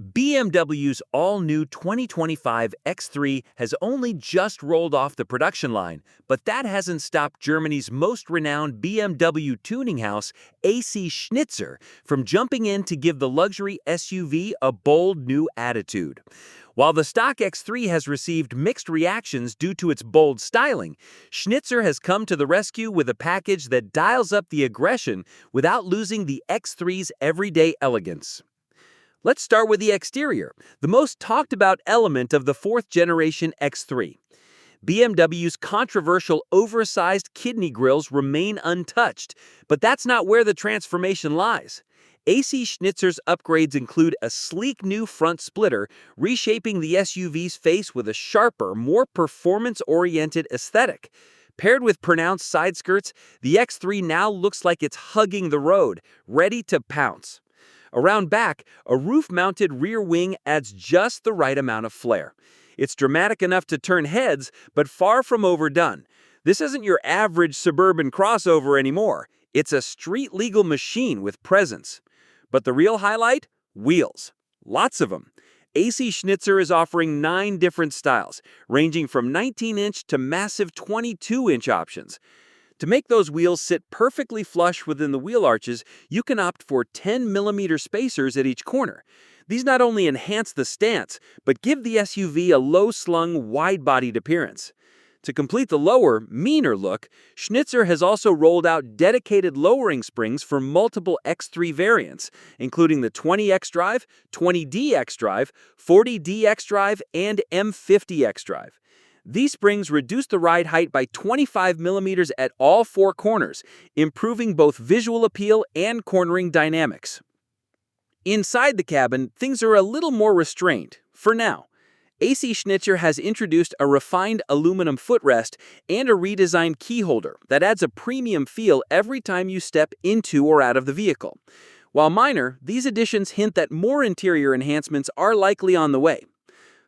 BMW's all-new 2025 X3 has only just rolled off the production line, but that hasn't stopped Germany's most renowned BMW tuning house, AC Schnitzer, from jumping in to give the luxury SUV a bold new attitude. While the stock X3 has received mixed reactions due to its bold styling, Schnitzer has come to the rescue with a package that dials up the aggression without losing the X3's everyday elegance. Let's start with the exterior, the most talked about element of the fourth-generation X3. BMW's controversial oversized kidney grills remain untouched, but that's not where the transformation lies. AC Schnitzer's upgrades include a sleek new front splitter, reshaping the SUV's face with a sharper, more performance-oriented aesthetic. Paired with pronounced side skirts, the X3 now looks like it's hugging the road, ready to pounce. Around back, a roof-mounted rear wing adds just the right amount of flair. It's dramatic enough to turn heads, but far from overdone. This isn't your average suburban crossover anymore. It's a street-legal machine with presence. But the real highlight? Wheels. Lots of them. AC Schnitzer is offering 9 different styles, ranging from 19-inch to massive 22-inch options. To make those wheels sit perfectly flush within the wheel arches, you can opt for 10mm spacers at each corner. These not only enhance the stance, but give the SUV a low-slung, wide-bodied appearance. To complete the lower, meaner look, Schnitzer has also rolled out dedicated lowering springs for multiple X3 variants, including the 20X Drive, 20DX Drive, 40DX Drive, and M50X Drive. These springs reduce the ride height by 25mm at all 4 corners, improving both visual appeal and cornering dynamics. Inside the cabin, things are a little more restrained, for now. AC Schnitzer has introduced a refined aluminum footrest and a redesigned keyholder that adds a premium feel every time you step into or out of the vehicle. While minor, these additions hint that more interior enhancements are likely on the way.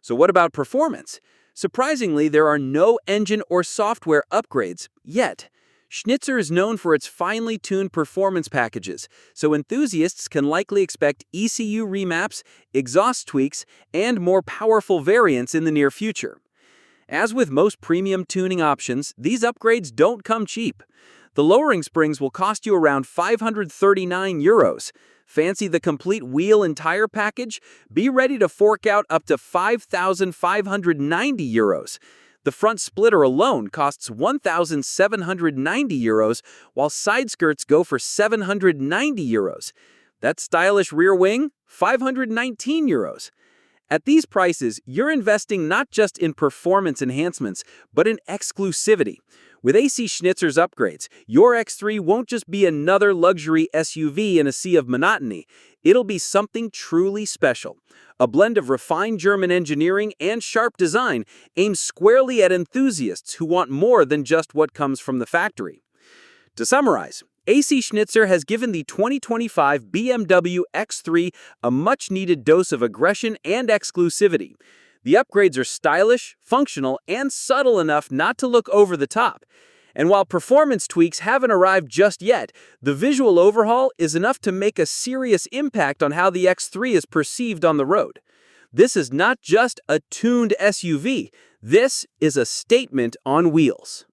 So what about performance? Surprisingly, there are no engine or software upgrades yet. Schnitzer is known for its finely tuned performance packages, so enthusiasts can likely expect ECU remaps, exhaust tweaks, and more powerful variants in the near future. As with most premium tuning options, these upgrades don't come cheap. The lowering springs will cost you around €539. Fancy the complete wheel and tire package? Be ready to fork out up to €5,590. The front splitter alone costs €1,790, while side skirts go for €790. That stylish rear wing? €519. At these prices, you're investing not just in performance enhancements, but in exclusivity. With AC Schnitzer's upgrades, your X3 won't just be another luxury SUV in a sea of monotony. It'll be something truly special. A blend of refined German engineering and sharp design aimed squarely at enthusiasts who want more than just what comes from the factory. To summarize, AC Schnitzer has given the 2025 BMW X3 a much-needed dose of aggression and exclusivity. The upgrades are stylish, functional, and subtle enough not to look over the top. And while performance tweaks haven't arrived just yet, the visual overhaul is enough to make a serious impact on how the X3 is perceived on the road. This is not just a tuned SUV. This is a statement on wheels.